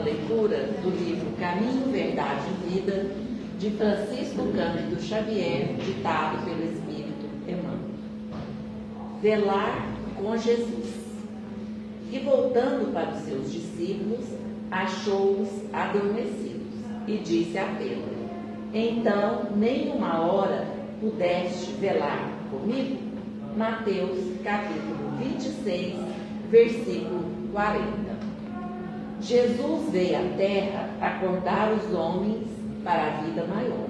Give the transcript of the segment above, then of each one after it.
uma leitura do livro Caminho, Verdade e Vida, de Francisco Cândido Xavier, ditado pelo Espírito Emmanuel. Velar com Jesus. E voltando para os seus discípulos, achou-os adormecidos e disse a Pedro: então, nem uma hora pudeste velar comigo? Mateus capítulo 26, versículo 40. Jesus veio à terra acordar os homens para a vida maior.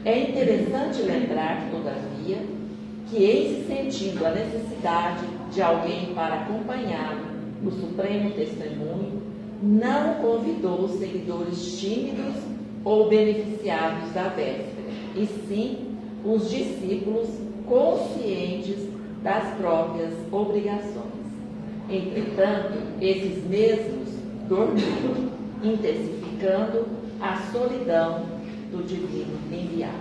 É interessante lembrar, todavia, que em se sentindo a necessidade de alguém para acompanhá-lo no supremo testemunho, não convidou os seguidores tímidos ou beneficiados da véspera, e sim os discípulos conscientes das próprias obrigações. Entretanto, esses mesmos dormiram, intensificando a solidão do divino enviado.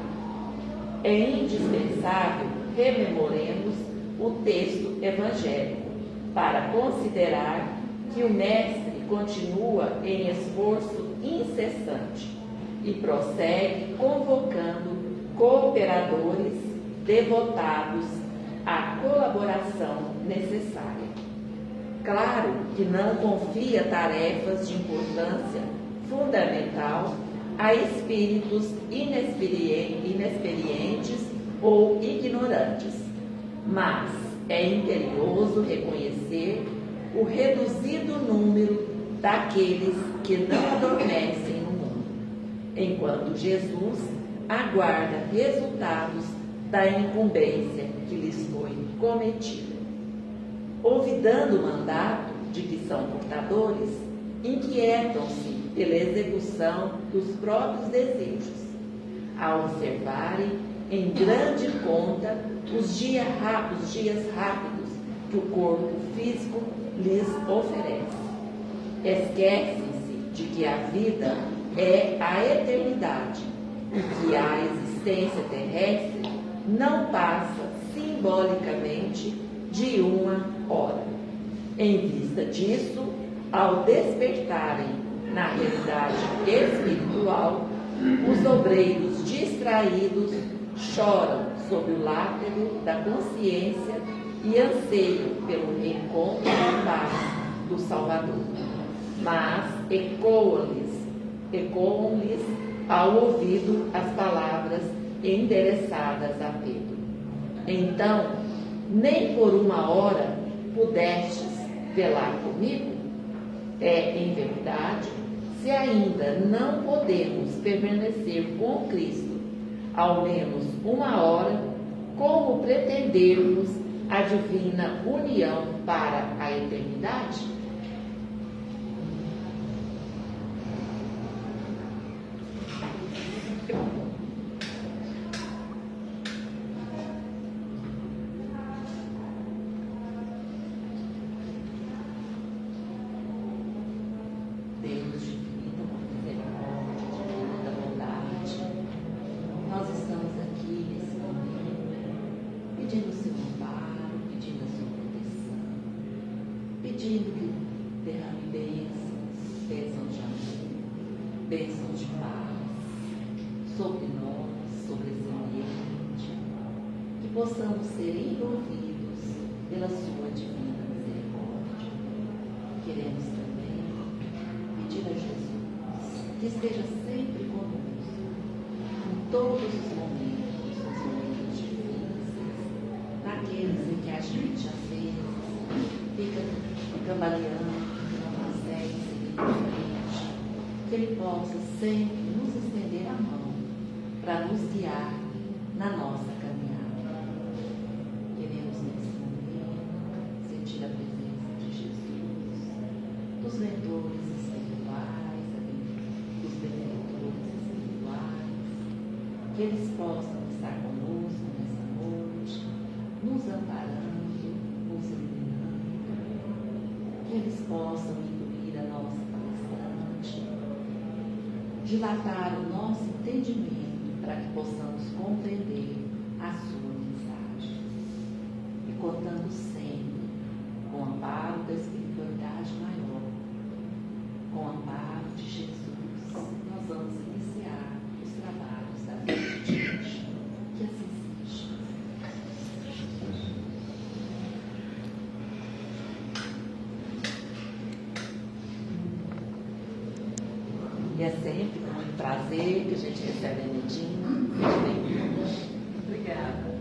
É indispensável rememoremos o texto evangélico para considerar que o Mestre continua em esforço incessante e prossegue convocando cooperadores devotados à colaboração necessária. Claro que não confia tarefas de importância fundamental a espíritos inexperientes ou ignorantes, mas é imperioso reconhecer o reduzido número daqueles que não adormecem no mundo, enquanto Jesus aguarda resultados da incumbência que lhes foi cometida. Olvidando o mandato de que são portadores, inquietam-se pela execução dos próprios desejos, a observarem em grande conta os dias rápidos que o corpo físico lhes oferece. Esquecem-se de que a vida é a eternidade e que a existência terrestre não passa simbolicamente de uma hora. Em vista disso, ao despertarem na realidade espiritual, os obreiros distraídos choram sob o látego da consciência e anseiam pelo reencontro da paz do Salvador. Mas ecoam-lhes ao ouvido as palavras endereçadas a Pedro. Então, nem por uma hora pudestes velar comigo? É, em verdade, se ainda não podemos permanecer com Cristo ao menos uma hora, como pretendermos a divina união para a eternidade? Deus divino, misericórdia, divina bondade, nós estamos aqui nesse momento pedindo o seu amparo, pedindo a sua proteção, pedindo que derrame bênçãos de amor, bênçãos de paz sobre nós, sobre esse ambiente, que possamos ser envolvidos pela sua divina misericórdia. Queremos também pedir a Jesus que esteja sempre conosco, em todos os momentos difíceis, naqueles em que a gente às vezes fica cambaleando, não consegue seguir em frente, que Ele possa sempre nos estender a mão para nos guiar na nossa caminhada. Queremos nesse momento sentir a presença de Jesus, dos mentores espirituais, dos benfeitores espirituais, que eles possam estar conosco nessa noite, nos amparando, nos iluminando, que eles possam incluir a nossa palestrante, dilatar o nosso entendimento para que possamos compreender a sua mensagem. E contando sempre com o amparo da espiritualidade maior, com o amparo E é sempre com muito prazer que a gente recebe a Neidinha. Seja bem-vinda. Obrigada.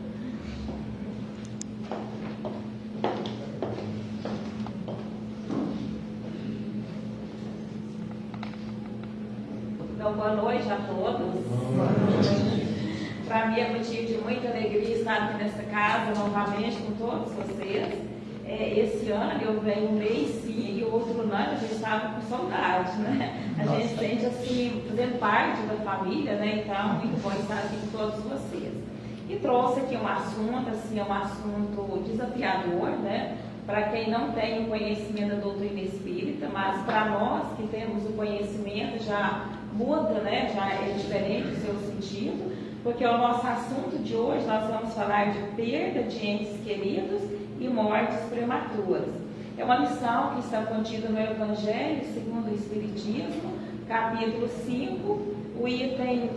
Então, boa noite a todos. Para mim é motivo de muita alegria estar aqui nessa casa novamente com todos vocês. Esse ano eu venho um mês sim, e o outro ano a gente estava com saudade, né? A gente sente assim, fazendo parte da família, né? Então, muito bom estar aqui com todos vocês. E trouxe aqui um assunto, assim, é um assunto desafiador, né? Para quem não tem o conhecimento da doutrina espírita, mas para nós que temos o conhecimento já muda, né? Já é diferente o seu sentido, porque o nosso assunto de hoje nós vamos falar de perda de entes queridos e mortes prematuras. É uma lição que está contida no Evangelho segundo o Espiritismo, capítulo 5, o item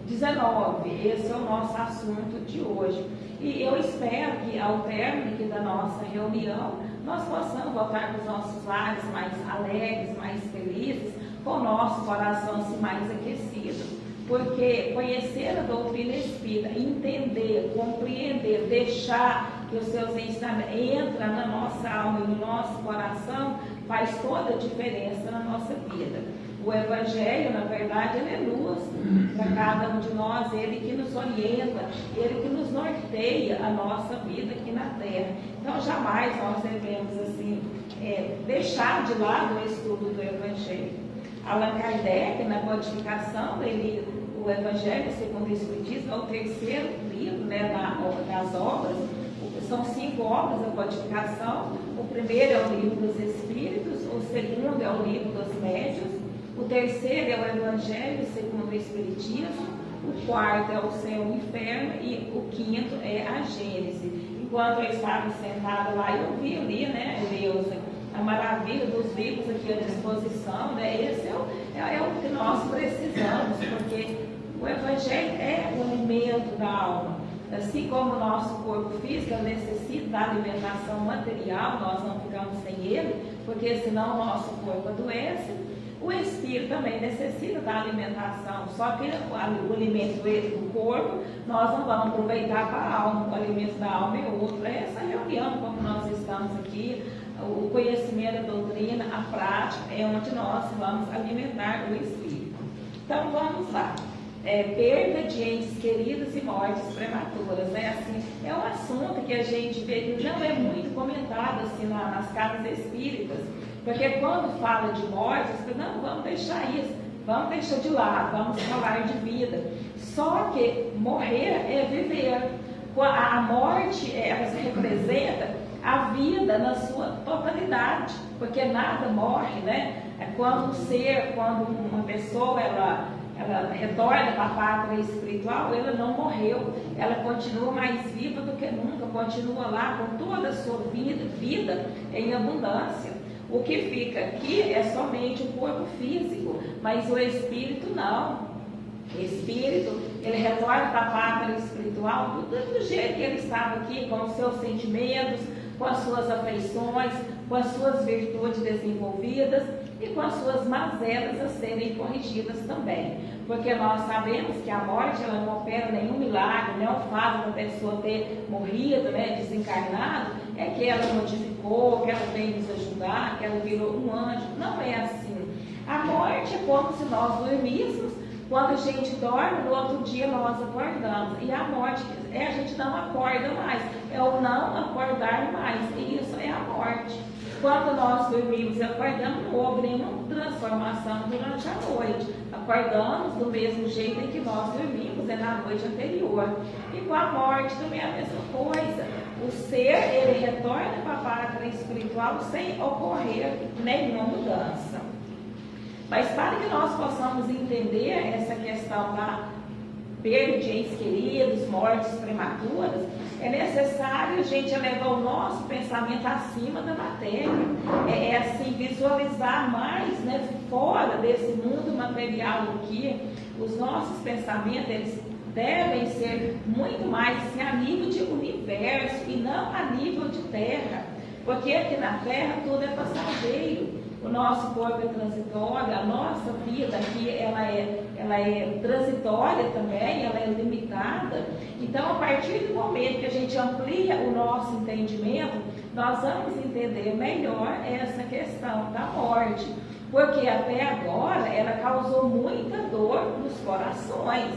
19. Esse é o nosso assunto de hoje. E eu espero que ao término aqui da nossa reunião, nós possamos voltar para os nossos lares mais alegres, mais felizes, com o nosso coração assim, mais aquecido. Porque conhecer a doutrina espírita, entender, compreender, deixar que os seus ensinamentos entrem na nossa alma e no nosso coração, faz toda a diferença na nossa vida. O Evangelho, na verdade, ele é luz para cada um de nós, ele que nos orienta, ele que nos norteia a nossa vida aqui na Terra. Então, jamais nós devemos, assim, deixar de lado o estudo do Evangelho. Allan Kardec, na codificação, o Evangelho segundo o Espiritismo é o terceiro livro, né, das obras. São 5 obras da codificação. O primeiro é o livro dos Espíritos, o segundo é o livro dos Médiuns, o terceiro é o Evangelho segundo o Espiritismo, o quarto é o Céu e o Inferno e o quinto é a Gênese. Enquanto eu estava sentada lá, eu vi ali, né, Eleusa, a maravilha dos livros aqui à disposição, né? Esse é o que nós precisamos, porque o Evangelho é o alimento da alma. Assim como o nosso corpo físico necessita da alimentação material, nós não ficamos sem ele, porque senão o nosso corpo adoece. O espírito também necessita da alimentação, só que o alimento do corpo nós não vamos aproveitar para a alma, o alimento da alma é outro. Essa reunião, como nós estamos aqui, o conhecimento da doutrina, a prática, é onde nós vamos alimentar o espírito. Então vamos lá. Perda de entes queridos e mortes prematuras, né? Assim, é um assunto que a gente vê que não é muito comentado assim, nas casas espíritas, porque quando fala de mortes, não, vamos deixar isso, vamos deixar de lado, vamos falar de vida. Só que morrer é viver. A morte, ela se representa a vida na sua totalidade, porque nada morre, né? Quando uma pessoa, ela retorna para a pátria espiritual, ela não morreu, ela continua mais viva do que nunca, continua lá com toda a sua vida em abundância. O que fica aqui é somente o corpo físico, mas o espírito não. O espírito, ele retorna para a pátria espiritual do jeito que ele estava aqui, com os seus sentimentos, com as suas afeições, com as suas virtudes desenvolvidas e com as suas mazelas a serem corrigidas também. Porque nós sabemos que a morte, ela não opera nenhum milagre, não é o fato da pessoa ter morrido, né, desencarnado, é que ela modificou, que ela veio nos ajudar, que ela virou um anjo. Não é assim. A morte é como se nós dormíssemos. Quando a gente dorme, no outro dia nós acordamos. E a morte a gente não acorda mais. É o não acordar mais. E isso é a morte. Quando nós dormimos e acordamos, não houve nenhuma transformação durante a noite. Acordamos do mesmo jeito em que nós dormimos, na noite anterior. E com a morte também é a mesma coisa. O ser, ele retorna para a pátria espiritual sem ocorrer nenhuma mudança. Mas para que nós possamos entender essa questão da perda de entes queridos, mortes prematuras, é necessário a gente elevar o nosso pensamento acima da matéria. É assim, visualizar mais, né, fora desse mundo material aqui. Os nossos pensamentos, eles devem ser muito mais assim, a nível de universo e não a nível de terra. Porque aqui na terra tudo é passageiro. o nosso corpo é transitório, a nossa vida aqui ela é transitória também, ela é limitada. Então, a partir do momento que a gente amplia o nosso entendimento, nós vamos entender melhor essa questão da morte, porque até agora ela causou muita dor nos corações.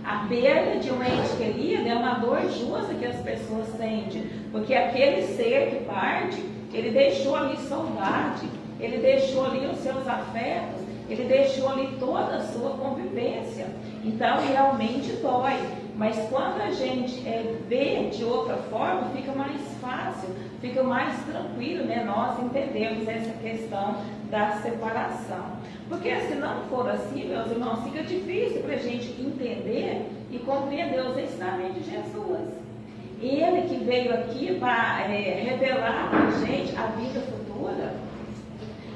A perda de um ente querido é uma dor justa que as pessoas sentem, porque aquele ser que parte, ele deixou ali saudade, ele deixou ali os seus afetos, ele deixou ali toda a sua convivência. Então, realmente dói. Mas quando a gente vê de outra forma, fica mais fácil, fica mais tranquilo, né? Nós entendemos essa questão da separação. Porque se não for assim, meus irmãos, fica difícil para a gente entender e compreender os ensinamentos de Jesus. Ele que veio aqui para revelar para a gente a vida futura.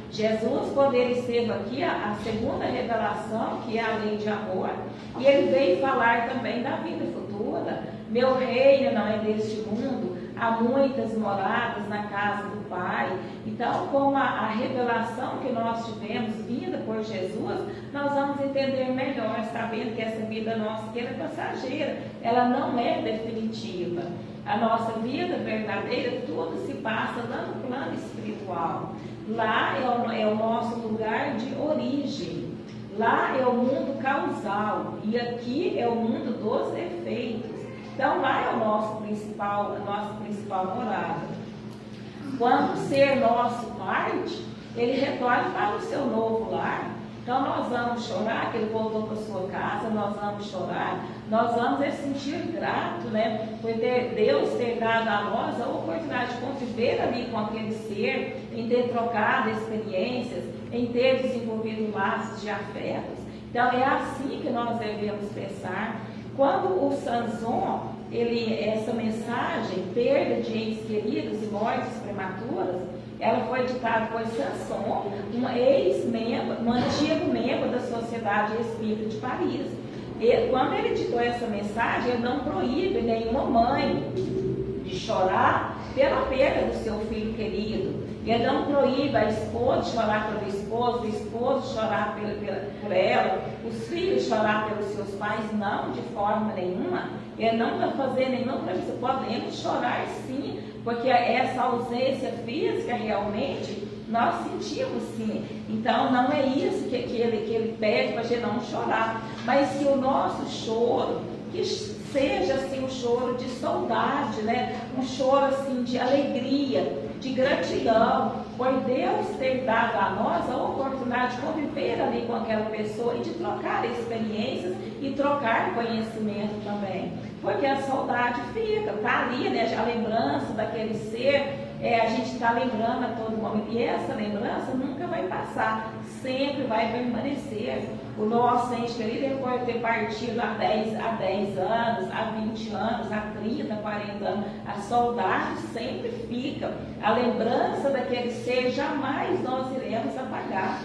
Jesus, quando ele esteve aqui, a segunda revelação, que é a lei de amor, e ele veio falar também da vida futura. Meu reino não é deste mundo, há muitas moradas na casa do Pai. Então, com a revelação que nós tivemos vinda por Jesus, nós vamos entender melhor, sabendo que essa vida nossa aqui é passageira, ela não é definitiva. A nossa vida verdadeira, tudo se passa lá no plano espiritual. Lá é o nosso lugar de origem. Lá é o mundo causal. E aqui é o mundo dos efeitos. Então lá é a nossa principal morada. Quando o ser nosso parte, ele retorna para o seu novo lar. Então nós vamos chorar, que ele voltou para a sua casa, nós vamos chorar, nós vamos sentir grato, né? Por Deus ter dado a nós a oportunidade de conviver ali com aquele ser, em ter trocado experiências, em ter desenvolvido laços de afetos. Então é assim que nós devemos pensar. Quando o Sanson, essa mensagem, perda de entes queridos e mortes prematuras, ela foi ditada por Sanson, um ex-membro, um antigo membro da Sociedade Espírita de Paris. E quando ele ditou essa mensagem, ele não proíbe nenhuma mãe de chorar pela perda do seu filho querido. Ele não proíbe a esposa chorar pelo esposo, o esposo chorar por ela, os filhos chorar pelos seus pais, não, de forma nenhuma. Ele não está fazendo nenhuma proibição. Podemos chorar sim, porque essa ausência física realmente nós sentimos sim. Então não é isso que ele pede para a gente não chorar, mas que o nosso choro, que seja assim um choro de saudade, né? Um choro assim de alegria, de gratidão, por Deus ter dado a nós a oportunidade de conviver ali com aquela pessoa e de trocar experiências e trocar conhecimento também. Porque a saudade fica, está ali, né? A lembrança daquele ser, a gente está lembrando a todo momento. E essa lembrança nunca vai passar, sempre vai permanecer. O nosso ente querido, ele pode ter partido há 10 anos, há 20 anos, há 30, 40 anos. A saudade sempre fica. A lembrança daquele ser jamais nós iremos apagar.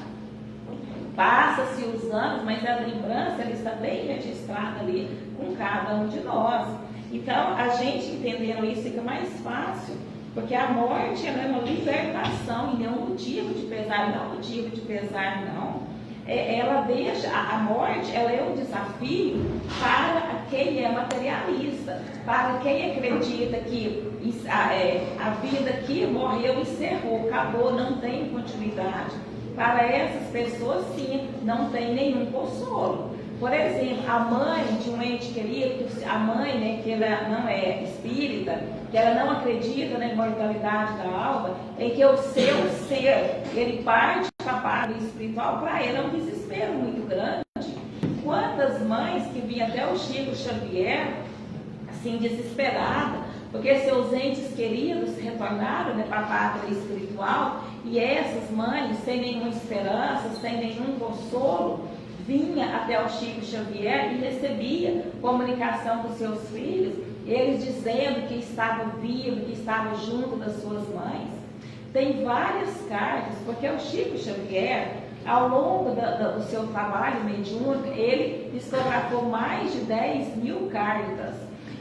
Passa-se os anos, mas a lembrança ela está bem registrada ali com cada um de nós. Então, a gente entendendo isso fica mais fácil, porque a morte ela é uma libertação e não um motivo de pesar, não é um motivo de pesar, não. Ela deixa, a morte ela é um desafio para quem é materialista, para quem acredita que a vida aqui morreu, encerrou, acabou, não tem continuidade. Para essas pessoas, sim, não tem nenhum consolo. Por exemplo, a mãe de um ente querido, a mãe, né, que ela não é espírita, que ela não acredita na imortalidade da alma, em que o seu ser, ele parte para a parte espiritual, para ela é um desespero muito grande. Quantas mães que vinham até o Chico Xavier, assim, desesperada, porque seus entes queridos retornaram, né, para a pátria espiritual, e essas mães, sem nenhuma esperança, sem nenhum consolo, vinha até o Chico Xavier e recebia comunicação dos seus filhos, eles dizendo que estavam vivos, que estavam junto das suas mães. Tem várias cartas, porque o Chico Xavier, ao longo do seu trabalho mediúnico, ele psicografou mais de 10.000 cartas.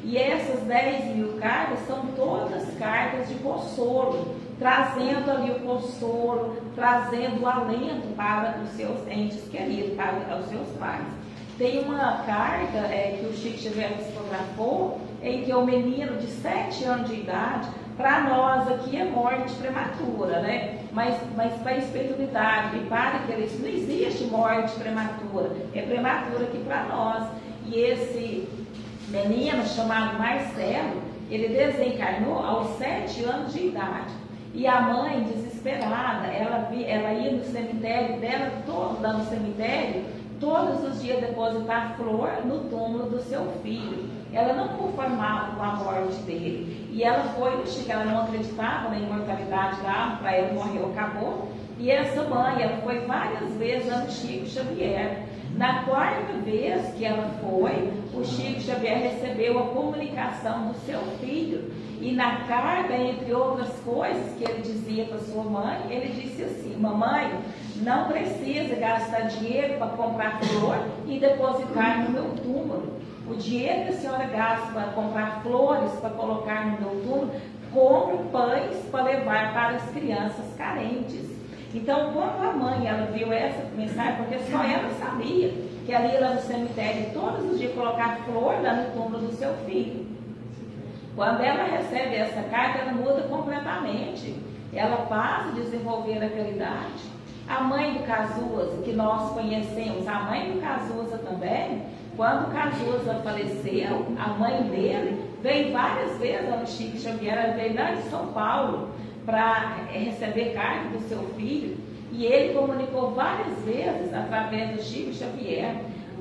E essas 10.000 cartas são todas cartas de consolo, trazendo ali o consolo, trazendo o alento para os seus entes queridos, para os seus pais. Tem uma carta que o Chico Xavier psicografou, em que o menino de 7 anos de idade, para nós aqui é morte prematura, né? Mas para a espiritualidade e para aqueles, não existe morte prematura, é prematura aqui para nós. E esse menino chamado Marcelo, ele desencarnou aos 7 anos de idade. E a mãe, desesperada, ela ia no cemitério dela, lá no cemitério, todos os dias depositar flor no túmulo do seu filho. Ela não conformava com a morte dele. E ela foi no Chico, ela não acreditava na imortalidade da para ela morreu, acabou. E essa mãe, ela foi várias vezes no Chico Xavier. Na 4ª vez que ela foi, o Chico Xavier recebeu a comunicação do seu filho. E na carta, entre outras coisas que ele dizia para sua mãe, ele disse assim: mamãe, não precisa gastar dinheiro para comprar flor e depositar no meu túmulo. O dinheiro que a senhora gasta para comprar flores para colocar no meu túmulo, compre pães para levar para as crianças carentes. Então, quando a mãe ela viu essa mensagem, porque só ela sabia que ela ia lá no cemitério todos os dias colocar flor lá no túmulo do seu filho. Quando ela recebe essa carta, ela muda completamente. Ela passa a desenvolver aquela idade. A mãe do Cazuza, que nós conhecemos, a mãe do Cazuza também, quando o Cazuza faleceu, a mãe dele veio várias vezes lá no Chico Xavier, ela veio lá de São Paulo para receber carta do seu filho, e ele comunicou várias vezes através do Chico Xavier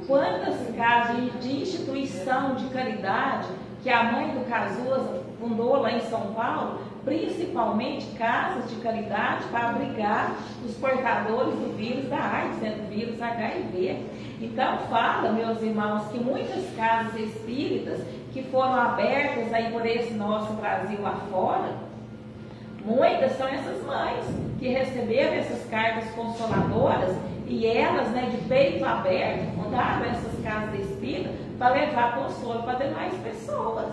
quantas casas de instituição de caridade que a mãe do Cazuza fundou lá em São Paulo, principalmente casas de caridade para abrigar os portadores do vírus da AIDS, do vírus HIV. Então fala, meus irmãos, que muitas casas espíritas que foram abertas aí por esse nosso Brasil afora, muitas são essas mães que receberam essas cartas consoladoras e elas, de peito aberto, fundaram essas casas espíritas para levar consolo para demais pessoas.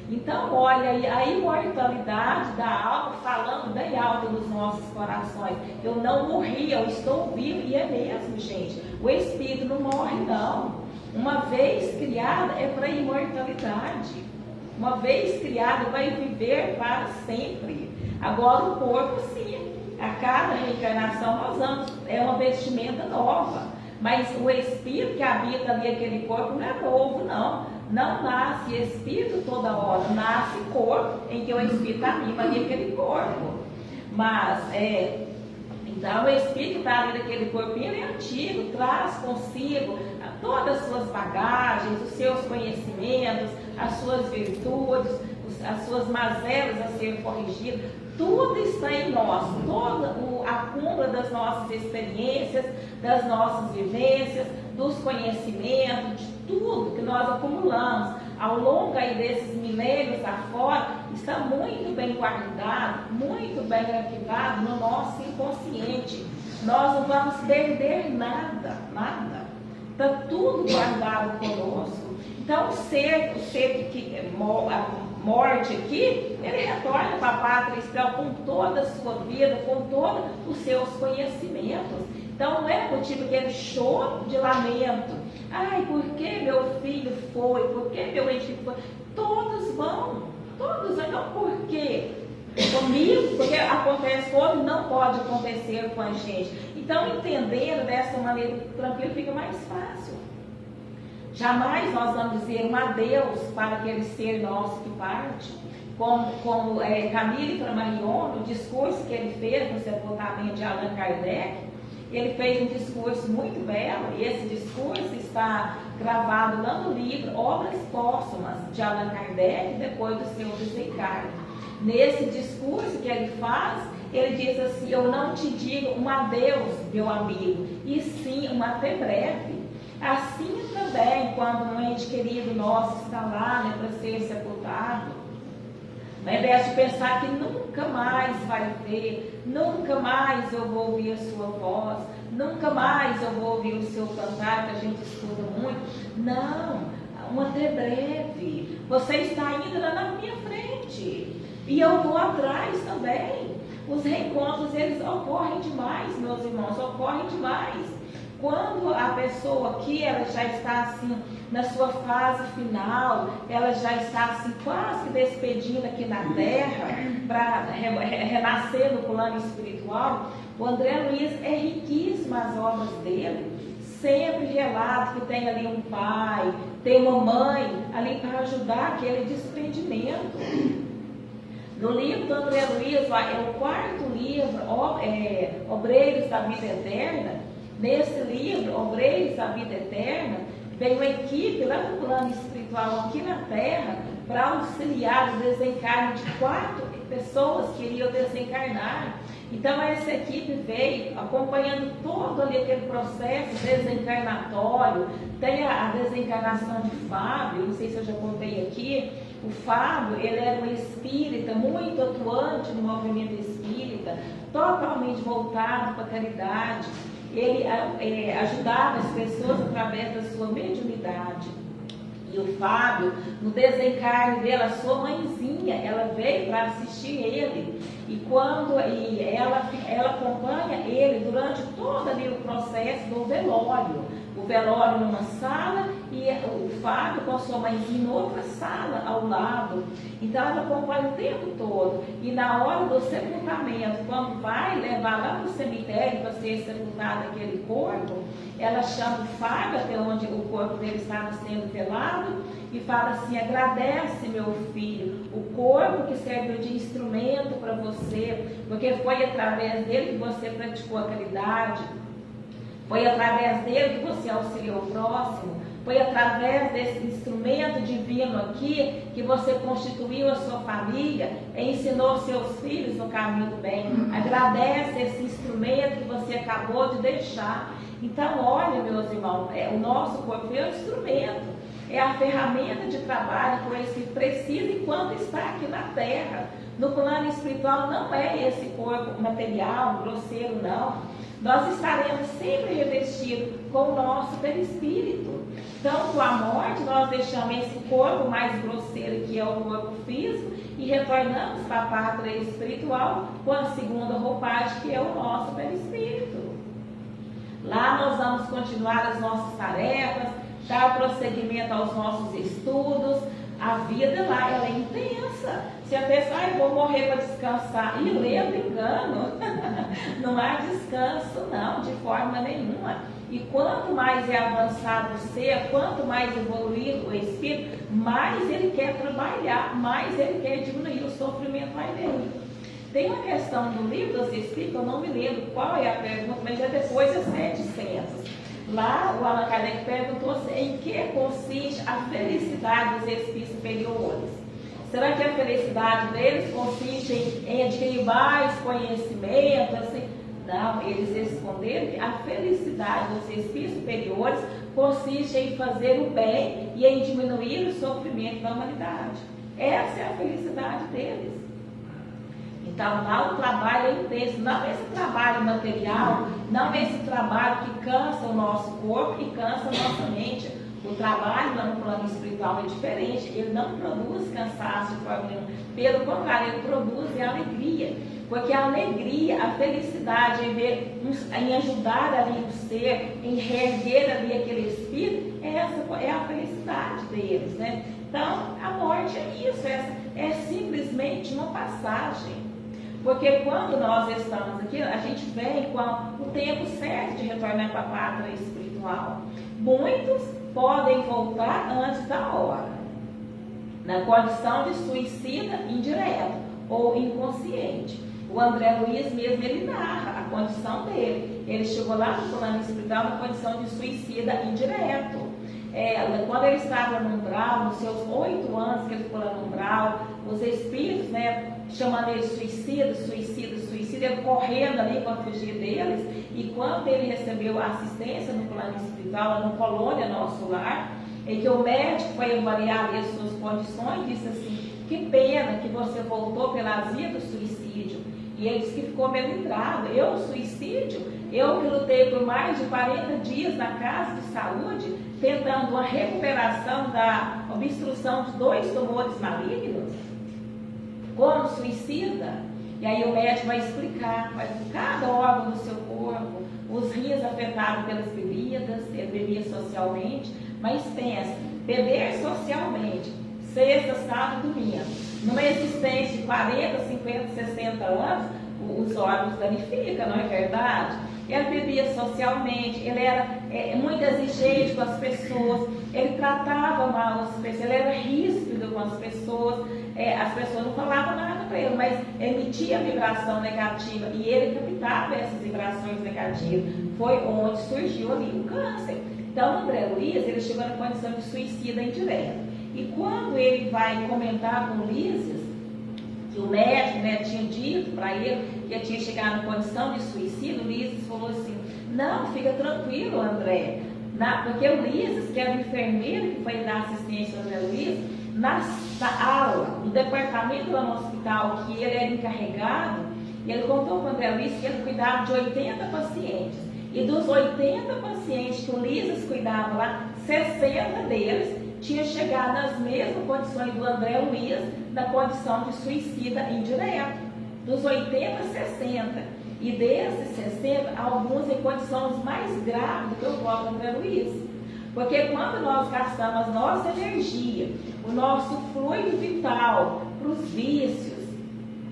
Então, olha, a imortalidade da alma, falando bem alto nos nossos corações. Eu não morri, eu estou vivo, e é mesmo, gente. O espírito não morre, não. Uma vez criado, é para a imortalidade. Uma vez criado, vai viver para sempre. Agora, o corpo, sim. A cada reencarnação, nós vamos, é uma vestimenta nova. Mas o espírito que habita ali aquele corpo não é novo, não. Não nasce espírito toda hora, nasce corpo em que o espírito anima ali aquele corpo. Mas, então o espírito que está ali naquele corpinho é antigo, traz consigo todas as suas bagagens, os seus conhecimentos, as suas virtudes, as suas mazelas a ser corrigidas. Tudo está em nós, toda a cúmula das nossas experiências, das nossas vivências, dos conhecimentos, de tudo que nós acumulamos ao longo aí desses milênios afora, está muito bem guardado, muito bem arquivado no nosso inconsciente. Nós não vamos perder nada, nada. Está tudo guardado conosco. Então, o ser que morte aqui, ele retorna para a pátria espiritual com toda a sua vida, com todos os seus conhecimentos. Então, não é motivo aquele choro de lamento. Ai, por que meu filho foi? Por que meu ente foi? Todos vão. Não, por quê? Comigo, porque acontece quando não pode acontecer com a gente. Então, entendendo dessa maneira tranquila, fica mais fácil. Jamais nós vamos dizer um adeus para aquele ser nosso que parte. Como Camille Flammarion, no discurso que ele fez no sepultamento de Allan Kardec, ele fez um discurso muito belo, e esse discurso está gravado lá no livro Obras Póstumas de Allan Kardec, depois do seu desencarne. Nesse discurso que ele faz, ele diz assim: eu não te digo um adeus, meu amigo, e sim um até breve. Assim também, quando um ente querido nosso está lá, para ser sepultado, ao invés de pensar que nunca mais vai ver, nunca mais eu vou ouvir a sua voz, nunca mais eu vou ouvir o seu cantar, que a gente escuta muito. Não, um até breve. Você está indo lá na minha frente e eu vou atrás também. Os reencontros, eles ocorrem demais, meus irmãos, ocorrem demais. Quando a pessoa aqui, ela já está assim, na sua fase final, ela já está assim, quase que despedindo aqui na terra, para renascer no plano espiritual, o André Luiz é riquíssimo as obras dele. Sempre relata que tem ali um pai, tem uma mãe ali para ajudar aquele desprendimento. No livro do André Luiz, é o quarto livro, Obreiros da Vida Eterna. Nesse livro, Obreiros da Vida Eterna, veio uma equipe lá no plano espiritual aqui na Terra para auxiliar o desencarne de 4 pessoas que iriam desencarnar. Então essa equipe veio acompanhando todo ali aquele processo desencarnatório. Tem a desencarnação de Fábio, não sei se eu já contei aqui. O Fábio, ele era um espírita muito atuante no movimento espírita, totalmente voltado para a caridade. Ele ajudava as pessoas através da sua mediunidade. E o Fábio, no desencarne dela, a sua mãezinha, ela veio para assistir ele. E ela acompanha ele durante todo ali o processo do velório. O velório numa sala e o Fábio com a sua mãezinha em outra sala ao lado. Então ela acompanha o tempo todo. E na hora do sepultamento, quando vai levar lá para o cemitério para ser sepultado aquele corpo, ela chama o Fábio até onde o corpo dele estava sendo velado e fala assim: agradece, meu filho, o corpo que serviu de instrumento para você, porque foi através dele que você praticou a caridade. Foi através dele que você auxiliou o próximo. Foi através desse instrumento divino aqui que você constituiu a sua família e ensinou seus filhos no caminho do bem. Agradece esse instrumento que você acabou de deixar. Então, olha, meus irmãos, o nosso corpo é um instrumento. É a ferramenta de trabalho que o Espírito precisa enquanto está aqui na Terra. No plano espiritual não é esse corpo material, grosseiro, não. Nós estaremos sempre revestidos com o nosso perispírito. Então, com a morte, nós deixamos esse corpo mais grosseiro, que é o corpo físico, e retornamos para a pátria espiritual com a segunda roupagem, que é o nosso perispírito. Lá nós vamos continuar as nossas tarefas, dar prosseguimento aos nossos estudos. A vida lá, ela é intensa. Se a pessoa, eu vou morrer para descansar, e lendo engano, não há descanso não, de forma nenhuma. E quanto mais é avançado o ser, quanto mais evoluído o espírito, mais ele quer trabalhar, mais ele quer diminuir o sofrimento mais dele. Tem uma questão do livro dos Espíritos, eu não me lembro qual é a pergunta, mas é depois das 700. Lá o Allan Kardec perguntou em que consiste a felicidade dos espíritos superiores. Será que a felicidade deles consiste em adquirir mais conhecimento? Assim? Não, eles responderam que a felicidade dos espíritos superiores consiste em fazer o bem e em diminuir o sofrimento da humanidade. Essa é a felicidade deles. Então lá o trabalho é intenso, não esse trabalho material, não esse trabalho que cansa o nosso corpo e cansa a nossa mente. O trabalho lá no plano espiritual é diferente, ele não produz cansaço de forma nenhuma, pelo contrário, ele produz alegria, porque a alegria, a felicidade em ajudar ali o ser, em reerguer ali aquele espírito, essa é a felicidade deles, né? Então a morte é isso, é simplesmente uma passagem. Porque quando nós estamos aqui, a gente vem com o tempo certo de retornar para a pátria espiritual. Muitos podem voltar antes da hora, na condição de suicida indireto ou inconsciente. O André Luiz mesmo, ele narra a condição dele. Ele chegou lá no plano espiritual na condição de suicida indireto. Quando ele estava no umbral, nos seus 8 anos que ele ficou lá no umbral, os espíritos, né, chamando ele suicida, ele correndo ali para fugir deles. E quando ele recebeu assistência no plano espiritual, no Colônia Nosso Lar, em que o médico foi avaliar ali as suas condições, disse assim: que pena que você voltou pela via do suicídio. E ele disse que ficou melindrado. Eu, suicídio? Eu que lutei por mais de 40 dias na casa de saúde, tentando uma recuperação da obstrução de 2 tumores malignos, como suicida. E aí o médico vai explicar cada órgão do seu corpo, os rins afetados pelas bebidas, ele bebia socialmente, mas pensa, beber socialmente, sexta, sábado, domingo, numa existência de 40, 50, 60 anos, os órgãos danificam, não é verdade? Ele bebia socialmente, ele era muito exigente com as pessoas, ele tratava mal as pessoas, ele era ríspido com as pessoas não falavam nada para ele, mas emitia vibração negativa e ele captava essas vibrações negativas. Foi onde surgiu ali o câncer. Então, André Luiz, ele chegou na condição de suicida indireta. E quando ele vai comentar com Ulisses, que o médico, né, tinha dito para ele que ele tinha chegado na condição de suicídio, Ulisses falou assim: não, fica tranquilo, André, porque o Ulisses, que era o enfermeiro que foi dar assistência ao André Luiz, na aula, no departamento lá no hospital que ele era encarregado, ele contou para o André Luiz que ele cuidava de 80 pacientes, e dos 80 pacientes que o Ulisses cuidava lá, 60 deles tinha chegado nas mesmas condições do André Luiz, na condição de suicida indireto. Dos 80, 60. E desses 60, alguns em condições mais graves do que o próprio André Luiz. Porque quando nós gastamos a nossa energia, o nosso fluido vital para os vícios,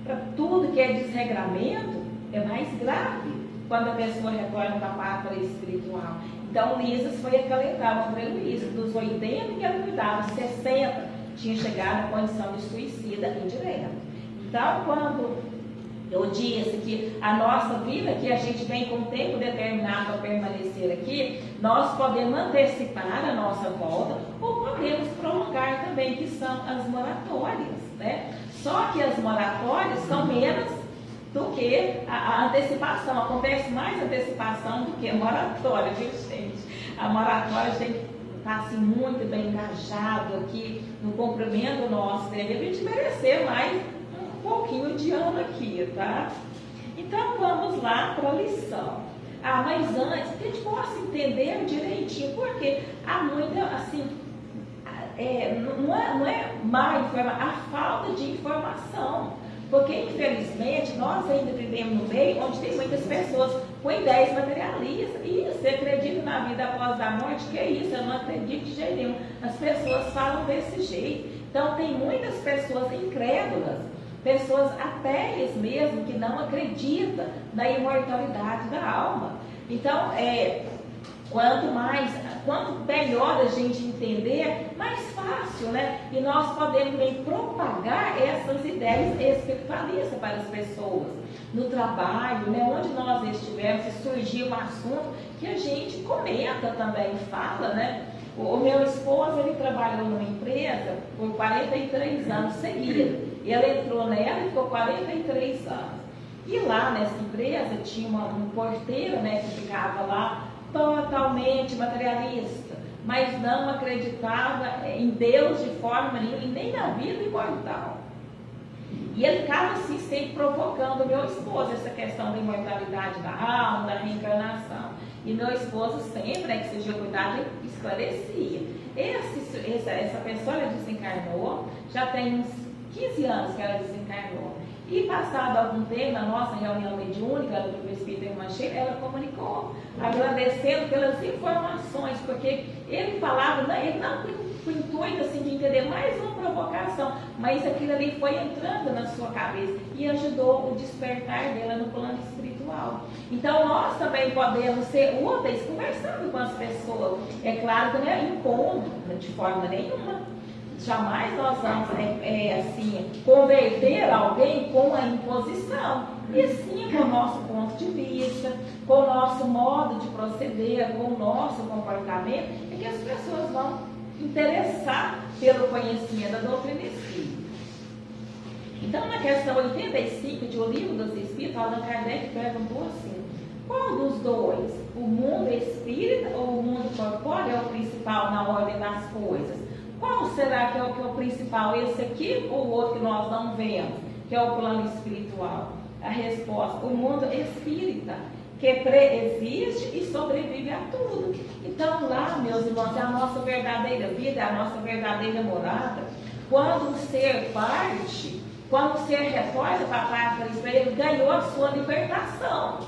para tudo que é desregramento, é mais grave quando a pessoa retorna para a pátria espiritual. Então, Ulisses foi acalentar o André Luiz. Dos 80 que ele cuidava, 60 tinha chegado à condição de suicida indireta. Então, quando eu disse que a nossa vida, que a gente tem com tempo determinado para permanecer aqui, nós podemos antecipar a nossa volta ou podemos prolongar também, que são as moratórias, né? Só que as moratórias são menos do que a antecipação. Acontece mais antecipação do que a moratória, viu, gente? A moratória tem que estar assim, muito bem engajado aqui no cumprimento nosso, né? A gente merecer mais um pouquinho de ano aqui, tá? Então vamos lá para a lição. Mas antes, que a gente possa entender direitinho, porque há muita, assim, não é má informação, a falta de informação. Porque, infelizmente, nós ainda vivemos no meio onde tem muitas pessoas com ideias materialistas. E você acredita na vida após a morte? Que é isso? Eu não acredito de jeito nenhum. As pessoas falam desse jeito. Então, tem muitas pessoas incrédulas, pessoas ateias mesmo, que não acreditam na imortalidade da alma. Então, quanto melhor a gente entender, mais fácil, né? E nós podemos bem propagar essas ideias espiritualistas para as pessoas. No trabalho, né? Onde nós estivermos, se surgir um assunto que a gente comenta também, fala, né? O meu esposo, ele trabalhou numa empresa por 43 anos seguidos. Ele entrou nela e ficou 43 anos. E lá nessa empresa tinha um porteiro, né, que ficava lá totalmente materialista, mas não acreditava em Deus de forma nenhuma e nem na vida imortal. E ele ficava assim sempre provocando o meu esposo, essa questão da imortalidade da alma, da reencarnação. E meu esposo sempre, né, que seja cuidado, esclarecia. Essa pessoa, ela desencarnou, já tem uns 15 anos que ela desencarnou. E passado algum tempo, na nossa reunião mediúnica do Grupo Espírita Irmã Sheila, ela comunicou, agradecendo pelas informações, porque ele falava, ele não com o intuito assim, de entender mais uma provocação, mas aquilo ali foi entrando na sua cabeça e ajudou o despertar dela no plano espiritual. Então nós também podemos ser úteis conversando com as pessoas. É claro que não é impondo de forma nenhuma. Jamais nós vamos assim, converter alguém com a imposição, e sim com o nosso ponto de vista, com o nosso modo de proceder, com o nosso comportamento, é que as pessoas vão interessar pelo conhecimento da doutrina espírita. Então, na questão 85 de O Livro dos Espíritos, Allan Kardec perguntou assim: qual dos dois, o mundo espírita ou o mundo corpóreo, é o principal na ordem das coisas? Qual será que é o principal? Esse aqui ou o outro que nós não vemos, que é o plano espiritual? A resposta: o mundo espírita, que preexiste e sobrevive a tudo. Então lá, meus irmãos, é a nossa verdadeira vida, é a nossa verdadeira morada. Quando o ser parte, Quando o ser retorna, papai fala isso para ele, ganhou a sua libertação.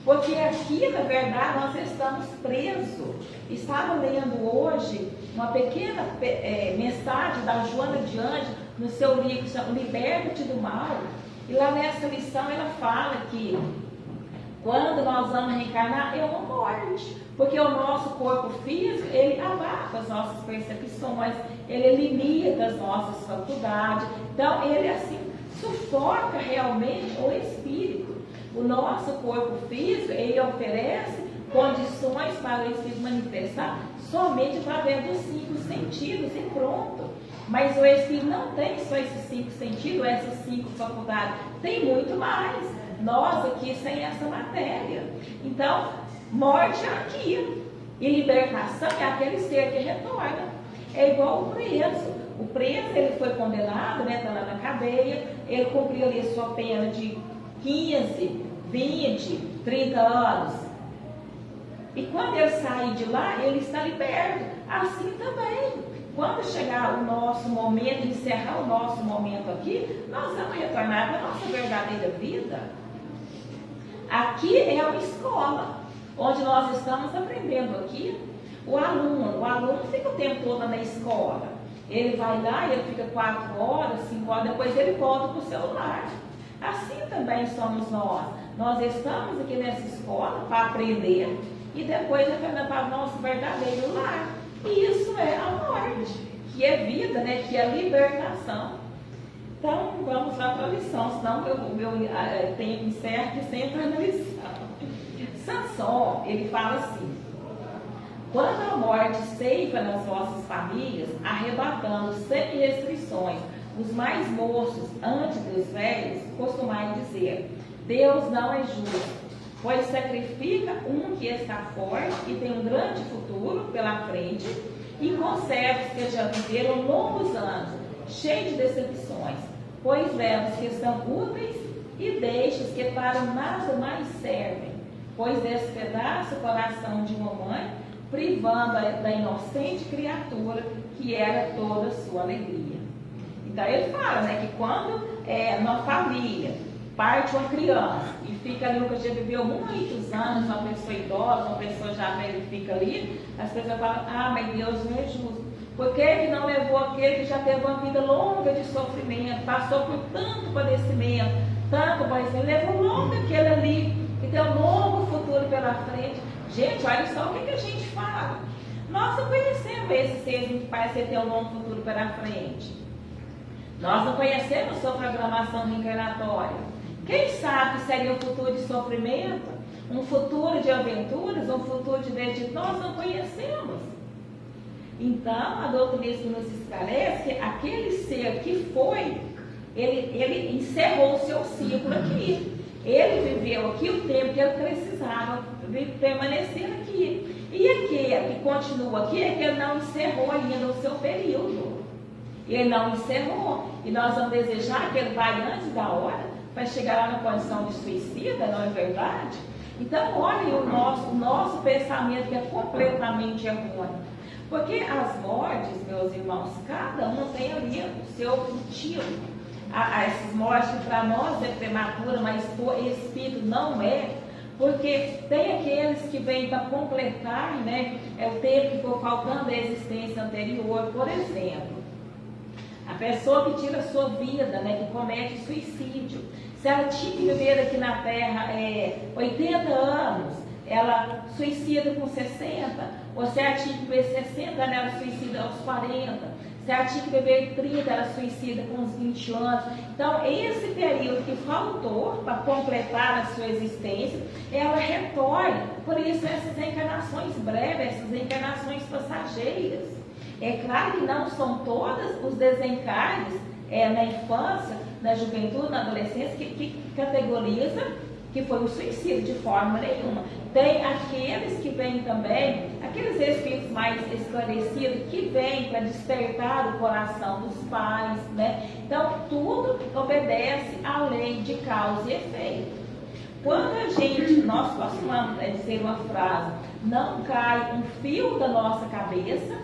Porque aqui, na verdade, nós estamos presos. Estava lendo hoje uma pequena mensagem da Joana de Anjos no seu livro, Liberta-te do Mal. E lá nessa lição ela fala que quando nós vamos reencarnar é uma morte. Porque o nosso corpo físico, ele abafa as nossas percepções, ele limita as nossas faculdades. Então, ele assim sufoca realmente o espírito. O nosso corpo físico, ele oferece condições para o espírito manifestar somente através dos 5 sentidos e pronto. Mas o espírito não tem só esses 5 sentidos, essas 5 faculdades, tem muito mais. Nós aqui sem essa matéria. Então, morte é aqui. E libertação é aquele ser que retorna. É igual o preso. O preso, ele foi condenado, né, está lá na cadeia, ele cumpriu ali a sua pena de 15, 20, 30 anos. E quando ele sair de lá, ele está liberto. Assim também. Quando chegar o nosso momento, encerrar o nosso momento aqui, nós vamos retornar para a nossa verdadeira vida. Aqui é uma escola, onde nós estamos aprendendo aqui. O aluno fica o tempo todo na escola. Ele vai lá, ele fica 4 horas, 5 horas, depois ele volta para o celular. Assim também somos nós. Nós estamos aqui nessa escola para aprender e depois retornar para o nosso verdadeiro lar. E isso é a morte, que é vida, né? Que é libertação. Então, vamos lá para a lição, senão meu tempo encerra que sempre na lição. Sansão, ele fala assim: quando a morte ceifa nas vossas famílias, arrebatando sem restrições os mais moços antes dos velhos, costumai dizer: Deus não é justo, pois sacrifica um que está forte e tem um grande futuro pela frente, e conserva os que já viveram longos anos, cheios de decepções, pois leva os que são úteis e deixa os que para nada mais servem, pois despedaça o coração de uma mãe, privando da inocente criatura que era toda a sua alegria. Então ele fala, né, que quando numa família parte uma criança e fica ali, que já viveu muitos anos, uma pessoa idosa, uma pessoa já velha que fica ali, as pessoas falam: ah, mas Deus não é justo. Por que não levou aquele que já teve uma vida longa de sofrimento, passou por tanto padecimento, levou logo aquele ali, que tem um longo futuro pela frente. Gente, olha só o que a gente fala. Nós não conhecemos esse ser que parece ter um longo futuro pela frente. Nós não conhecemos sua programação reencarnatória. Quem sabe seria um futuro de sofrimento, um futuro de aventuras, um futuro de desdito? Nós não conhecemos. Então, a doutrina nos esclarece que aquele ser que foi, ele encerrou o seu ciclo aqui. Ele viveu aqui o tempo que ele precisava permanecer aqui. E aquele que continua aqui é que ele não encerrou ainda o seu período. Ele não encerrou. E nós vamos desejar que ele vai antes da hora para chegar lá na condição de suicida, não é verdade? Então, olhem o nosso pensamento, que é completamente errôneo. Porque as mortes, meus irmãos, cada uma tem ali o seu motivo. Essas mortes para nós é prematura, mas para o espírito não é. Porque tem aqueles que vêm para completar, né, o tempo que for faltando da existência anterior. Por exemplo, a pessoa que tira a sua vida, né, que comete suicídio. Se ela tinha que viver aqui na Terra 80 anos, ela suicida com 60. Ou se ela tinha que viver 60 anos, ela suicida aos 40. Se ela tinha que viver 30, ela suicida com uns 20 anos. Então, esse período que faltou para completar a sua existência, ela retorna. Por isso, essas encarnações breves, essas encarnações passageiras. É claro que não são todas os desencarnes na infância, na juventude, na adolescência, que categoriza que foi um suicídio, de forma nenhuma. Tem aqueles que vêm também, aqueles espíritos mais esclarecidos, que vêm para despertar o coração dos pais, né? Então, tudo obedece à lei de causa e efeito. Quando nós costumamos dizer uma frase: não cai um fio da nossa cabeça,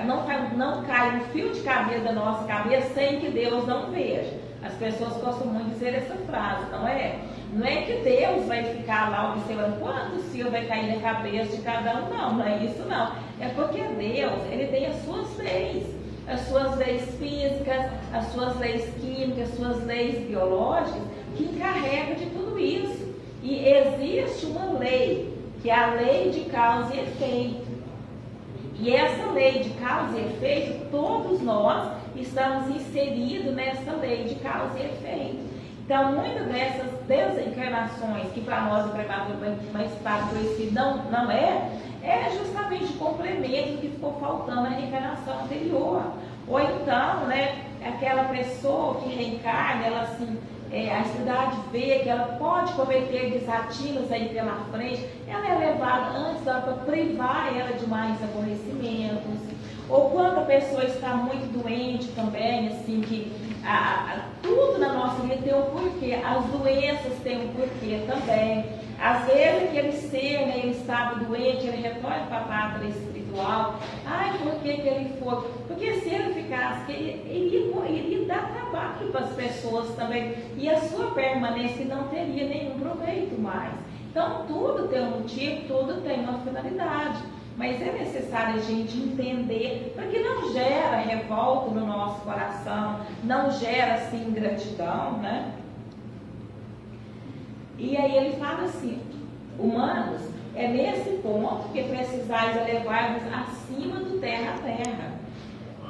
não cai um fio de cabelo da nossa cabeça sem que Deus não veja. As pessoas gostam muito de dizer essa frase, não é? Não é que Deus vai ficar lá observando quantos fios vai cair na cabeça de cada um, não é isso não. É porque Deus, Ele tem as suas leis físicas, as suas leis químicas, as suas leis biológicas, que encarregam de tudo isso. E existe uma lei, que é a lei de causa e efeito. E essa lei de causa e efeito, todos nós estamos inseridos nessa lei de causa e efeito. Então, muitas dessas desencarnações, que para nós o prematuro mais tarde conhecido não é justamente o complemento que ficou faltando na reencarnação anterior. Ou então, né, aquela pessoa que reencarna, ela assim, a espiritualidade vê que ela pode cometer desatinos aí pela frente, ela é levada antes para privar ela de mais aborrecimentos. Ou quando a pessoa está muito doente também, assim, que tudo na nossa vida tem um porquê, as doenças têm um porquê também. Às vezes aquele ser, né, ele estava doente, ele retorna para a pátria espiritual. Ai, por que ele foi? Porque se ele ficasse, ele iria dar trabalho para as pessoas também. E a sua permanência não teria nenhum proveito mais. Então tudo tem um motivo, tudo tem uma finalidade. Mas é necessário a gente entender, para que não gera revolta no nosso coração, não gera assim ingratidão, né? E aí ele fala assim, humanos, é nesse ponto que precisais elevar-vos acima do terra a terra,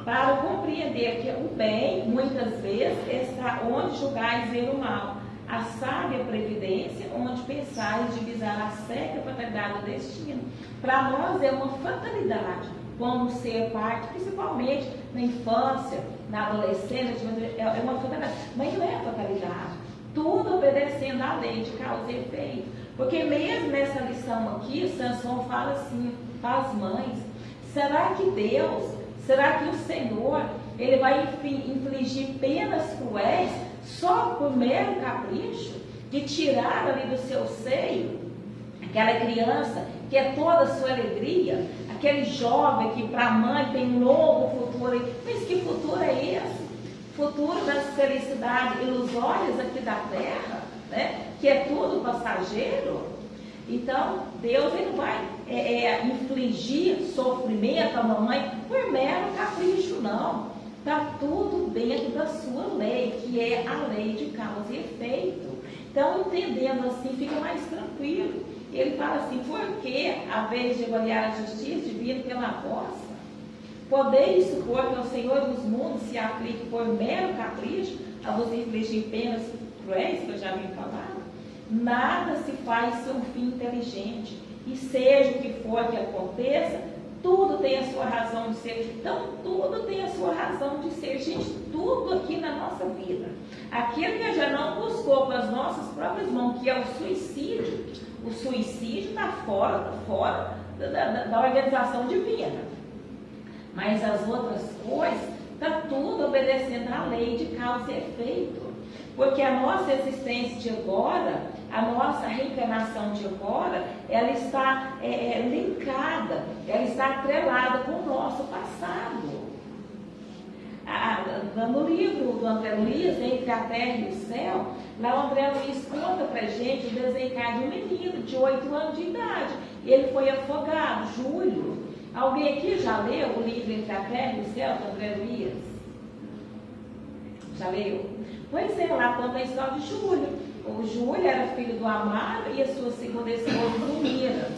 para compreender que o bem, muitas vezes, está onde julgais ver o mal, a sábia previdência, onde pensais divisar a seca fatalidade do destino. Para nós é uma fatalidade, como ser parte, principalmente na infância, na adolescência, é uma fatalidade, mas não é fatalidade. Tudo obedecendo à lei de causa e efeito. Porque mesmo nessa lição aqui, Sansão fala assim para as mães, será que Deus, será que o Senhor, Ele vai infligir penas cruéis só por mero capricho de tirar ali do seu seio aquela criança que é toda a sua alegria, aquele jovem que para a mãe tem um novo futuro? Mas que futuro é esse? Futuro das felicidades ilusórias aqui da terra, né? Que é tudo passageiro. Então Deus ele vai infligir sofrimento à mamãe por mero capricho, não. Está tudo dentro da sua lei, que é a lei de causa e efeito. Então, entendendo assim, fica mais tranquilo. Ele fala assim, por que, a vez de avaliar a justiça divina pela vossa, podeis supor que o Senhor dos mundos se aplique por mero capricho a vos infligir penas cruéis, que eu já vim falar? Nada se faz sem um fim inteligente, e seja o que for que aconteça, tudo tem a sua razão de ser. Então, tudo tem a sua razão de ser, gente, tudo aqui na nossa vida. Aquilo que a gente não buscou com as nossas próprias mãos, que é o suicídio está fora da organização divina. Mas as outras coisas, está tudo obedecendo à lei de causa e efeito. Porque a nossa existência de agora, a nossa reencarnação de agora, ela está linkada, ela está atrelada com o nosso passado. No livro do André Luiz, Entre a Terra e o Céu, lá o André Luiz conta pra gente o desencarne de um menino de 8 anos de idade. Ele foi afogado, Júlio. Alguém aqui já leu o livro Entre a Terra e o Céu, do André Luiz? Já leu? Pois é, lá conta a história de Júlio. O Júlio era filho do Amaro e a sua segunda esposa, Zulmira.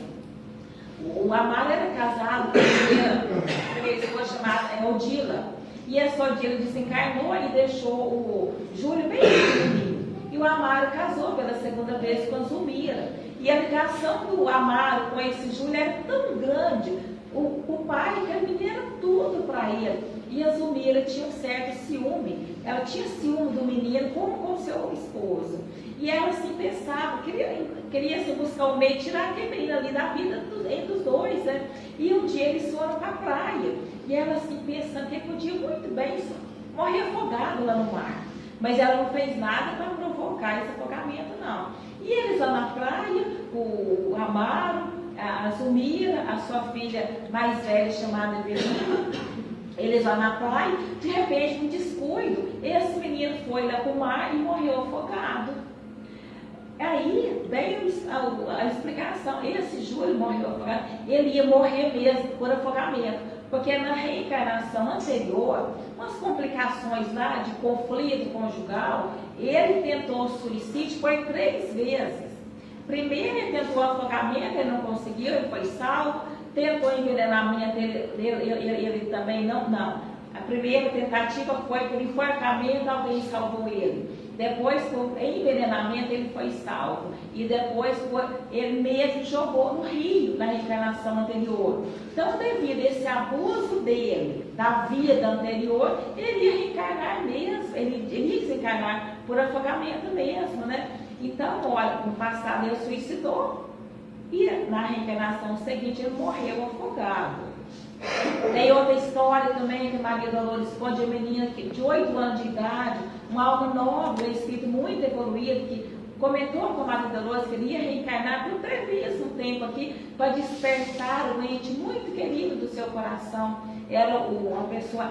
O Amaro era casado com a primeira esposa chamada Odila. E essa Odila desencarnou e deixou o Júlio bem pequenininho. E o Amaro casou pela segunda vez com a Zulmira. E a ligação do Amaro com esse Júlio era tão grande. O pai e a menina era tudo para ele. E a Zulmira tinha um certo ciúme. Ela tinha ciúme do menino como com seu esposo. E ela assim pensava, queria assim, buscar um meio de tirar aquele menino ali da vida entre os dois, né? E um dia eles foram para a praia. E ela assim pensando que ele podia muito bem morrer afogado lá no mar. Mas ela não fez nada para provocar esse afogamento, não. E eles lá na praia, o Amaro, a Zulmira, a sua filha mais velha chamada Evelina, Eles lá na praia, de repente, um descuido, esse menino foi lá para o mar e morreu afogado. Aí veio a explicação, esse Júlio morreu afogado, ele ia morrer mesmo por afogamento, porque na reencarnação anterior, umas complicações lá de conflito conjugal, ele tentou suicídio por 3 vezes. Primeiro ele tentou afogamento, ele não conseguiu, ele foi salvo. Tentou envenenamento, ele também não. A primeira tentativa foi por enforcamento, alguém salvou ele. Depois, por envenenamento, ele foi salvo. E depois, ele mesmo jogou no rio, na reencarnação anterior. Então, devido a esse abuso dele, da vida anterior, ele ia reencarnar mesmo. Ele ia desencarnar por afogamento mesmo, né? Então, olha, no passado ele suicidou. E na reencarnação seguinte ele morreu afogado. Tem outra história também que Maria Dolores conta de uma menina de 8 anos de idade, uma alma nova, um espírito muito evoluído, que comentou com a Maria Dolores que ele ia reencarnar por 3 vezes um tempo aqui para despertar um ente muito querido do seu coração. Era uma pessoa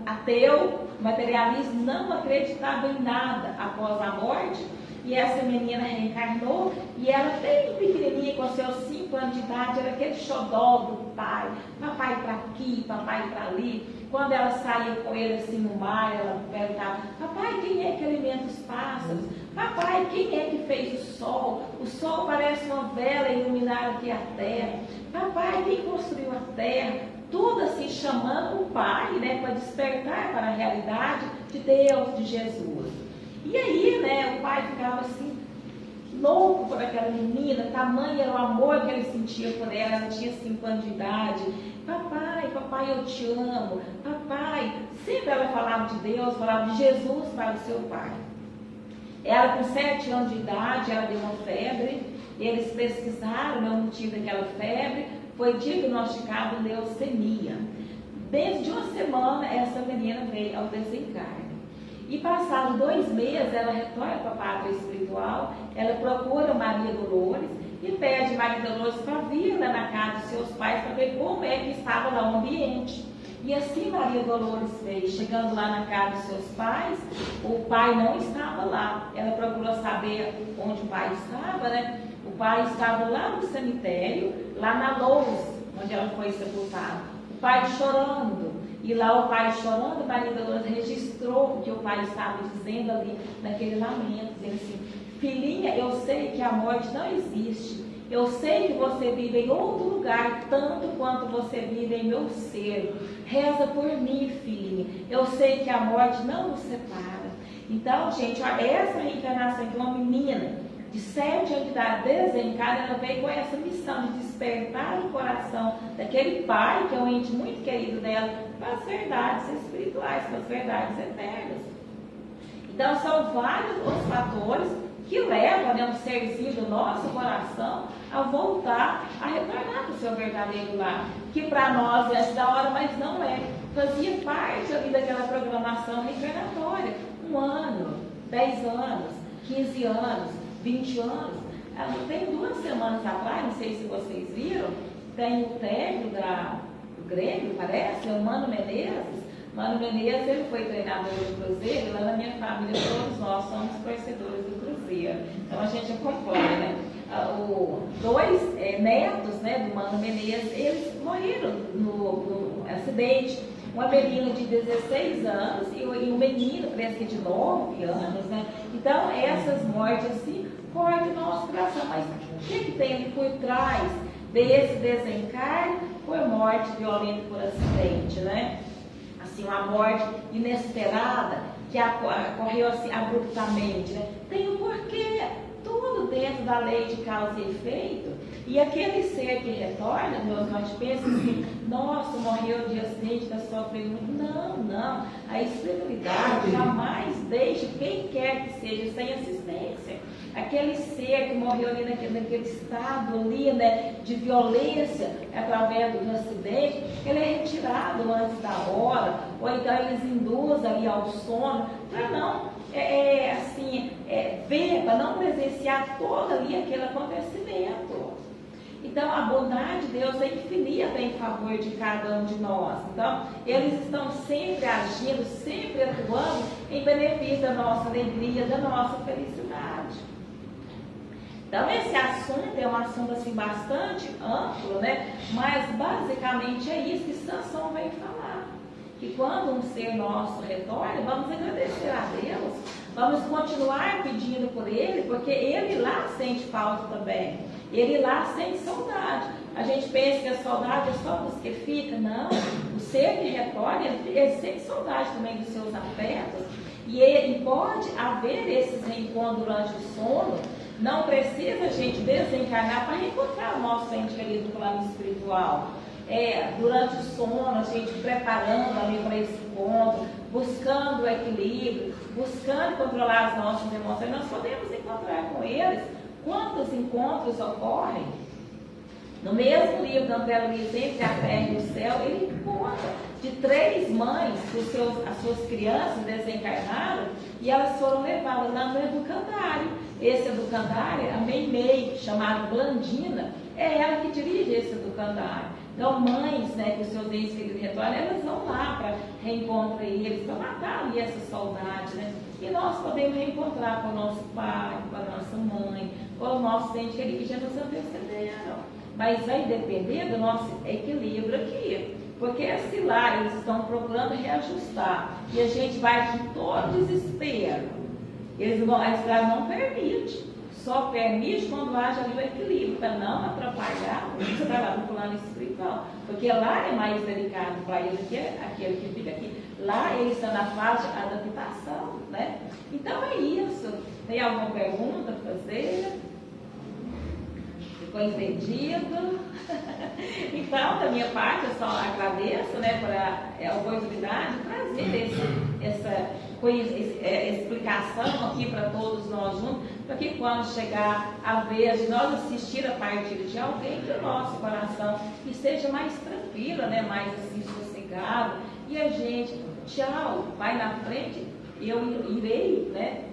ateu, materialista, não acreditava em nada após a morte. E essa menina reencarnou e ela bem pequenininha, com seus 5 anos de idade, era aquele xodó do pai, papai para aqui, papai para ali. Quando ela saía com ele assim no mar, ela perguntava, papai, quem é que alimenta os pássaros? Papai, quem é que fez o sol? O sol parece uma vela iluminar aqui a terra. Papai, quem construiu a terra? Tudo assim chamando o pai, né, para despertar para a realidade de Deus, de Jesus. E aí, né, o pai ficava assim, louco por aquela menina, tamanho era o amor que ele sentia por ela, ela tinha 5 anos de idade. Papai, papai, eu te amo. Papai, sempre ela falava de Deus, falava de Jesus para o seu pai. Ela com 7 anos de idade, ela deu uma febre, eles pesquisaram o motivo daquela febre, foi diagnosticado leucemia. Dentro de uma semana, essa menina veio ao desencarne. E passados 2 meses, ela retorna para a pátria espiritual, ela procura Maria Dolores e pede Maria Dolores para vir lá na casa dos seus pais para ver como é que estava lá o ambiente. E assim Maria Dolores veio, chegando lá na casa dos seus pais, o pai não estava lá. Ela procurou saber onde o pai estava, né? O pai estava lá no cemitério, lá na Lourdes, onde ela foi sepultada. O pai chorando. E lá o pai chorando, Maria Dolores registrou o que o pai estava dizendo ali, naquele lamento, dizendo assim, filhinha, eu sei que a morte não existe, eu sei que você vive em outro lugar, tanto quanto você vive em meu ser, reza por mim, filhinha, eu sei que a morte não nos separa. Então, gente, olha, essa reencarnação de uma menina de 7 anos de idade desencarna, ela veio com essa missão de despertar o coração daquele pai, que é um ente muito querido dela, para as verdades espirituais, para as verdades eternas. Então são vários os fatores que levam, né, um serzinho do nosso coração a voltar, a retornar para o seu verdadeiro lar, que para nós é da hora, mas não é. Fazia parte ali daquela programação reencarnatória, 1 ano, 10 anos, 15 anos, 20 anos. Tem 2 semanas atrás, não sei se vocês viram, tem o técnico do Grêmio, parece, é o Mano Menezes. Mano Menezes, ele foi treinador do Cruzeiro, lá na minha família todos nós somos torcedores do Cruzeiro. Então a gente acompanha, né? 2 netos, né, do Mano Menezes, eles morreram no acidente. Uma menina de 16 anos e um menino, parece que de 9 anos, né? Então, essas mortes assim, cortam o nosso coração. Mas o que tem ali por trás desse desencarne? Foi morte violenta por acidente, né? Assim, uma morte inesperada, que ocorreu assim abruptamente, né? Tem um porquê, tudo dentro da lei de causa e efeito. E aquele ser que retorna, nós pensamos assim, nossa, morreu de acidente, está sofrendo muito. Não. A espiritualidade jamais deixa quem quer que seja sem assistência. Aquele ser que morreu ali naquele estado ali, né, de violência através do acidente, ele é retirado antes da hora, ou então eles induzem ali ao sono, para não ver, para não presenciar todo ali aquele acontecimento. Então, a bondade de Deus é infinita em favor de cada um de nós. Então, eles estão sempre agindo, sempre atuando em benefício da nossa alegria, da nossa felicidade. Então, esse assunto é um assunto assim, bastante amplo, né? Mas, basicamente, é isso que Sansão vem falar. Que quando um ser nosso retorna, vamos agradecer a Deus, vamos continuar pedindo por ele, porque ele lá sente falta também. Ele lá sente saudade. A gente pensa que a saudade é só dos que fica. Não. O ser que retorna, ele sente saudade também dos seus afetos. E pode haver esses reencontros durante o sono. Não precisa a gente desencarnar para reencontrar o nosso ente querido no plano espiritual. Durante o sono, a gente preparando ali para esse encontro, buscando o equilíbrio, buscando controlar as nossas emoções, nós podemos encontrar com eles. Quantos encontros ocorrem? No mesmo livro do André Luiz, Entre a Terra e o Céu, ele conta de 3 mães que as suas crianças desencarnaram e elas foram levadas lá no educandário. Esse educandário, a Meimei, chamada Blandina, é ela que dirige esse educandário. Então, mães, né, que os seus entes queridos retornam, elas vão lá para reencontrar eles, para matar ali essa saudade, né? E nós podemos reencontrar com o nosso pai, com a nossa mãe, com o nosso ente querido que já nos antecederam. Mas vai depender do nosso equilíbrio aqui. Porque se lá eles estão procurando reajustar e a gente vai com todo desespero, a estrada não permite. Só permite quando haja ali o equilíbrio, para não atrapalhar o que está lá no plano espiritual. Porque lá é mais delicado para ele do que aquele que fica aqui. Lá ele está na fase de adaptação, né? Então é isso. Tem alguma pergunta para fazer? Ficou entendido? Então, da minha parte, eu só agradeço, né, por a oportunidade de trazer essa explicação aqui para todos nós juntos, para que quando chegar a vez de nós assistir a partir de alguém, que o nosso coração esteja mais tranquilo, né, mais assim, sossegado, e a gente, tchau, vai na frente, eu irei, né,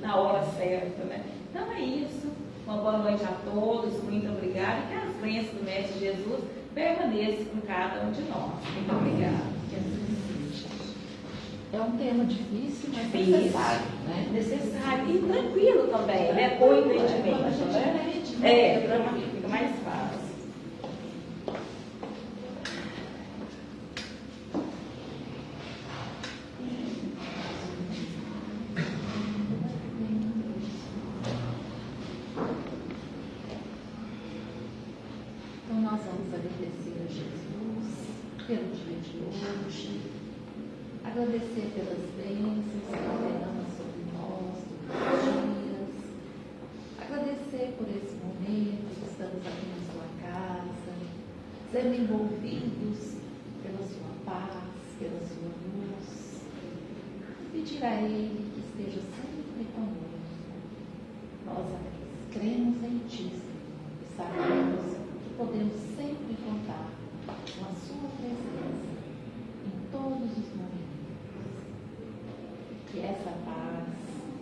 na hora certa, né. Então é isso. Uma boa noite a todos, muito obrigada, e que as bênçãos do Mestre Jesus permaneçam com cada um de nós. Muito obrigada. É um tema difícil, mas necessário, né? Necessário e tranquilo também, né? Com entendimento, né? Para mim fica mais fácil. Então nós vamos agradecer a Jesus pelo dia de hoje. Agradecer pelas bênçãos que derrama sobre nós todos os dias. Agradecer por esse momento que estamos aqui na sua casa, sendo envolvidos pela sua paz, pela sua luz. Pedir a Ele que esteja sempre conosco. Nós cremos em Ti, Senhor, e sabemos que podemos sempre contar com a sua presença em todos os momentos. Que essa paz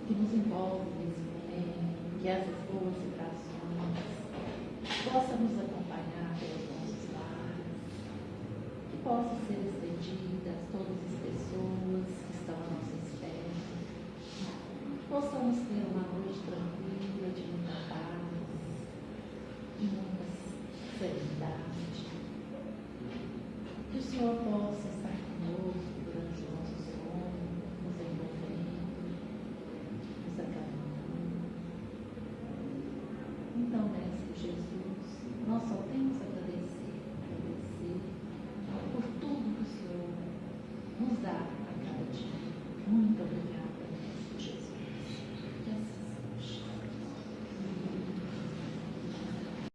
que nos envolve nesse momento, que essas boas vibrações possam nos acompanhar pelos nossos lares, que possam ser estendidas a todas as pessoas que estão à nossa espera, que possamos ter uma noite tranquila, de muita paz, de muita serenidade, que o Senhor possa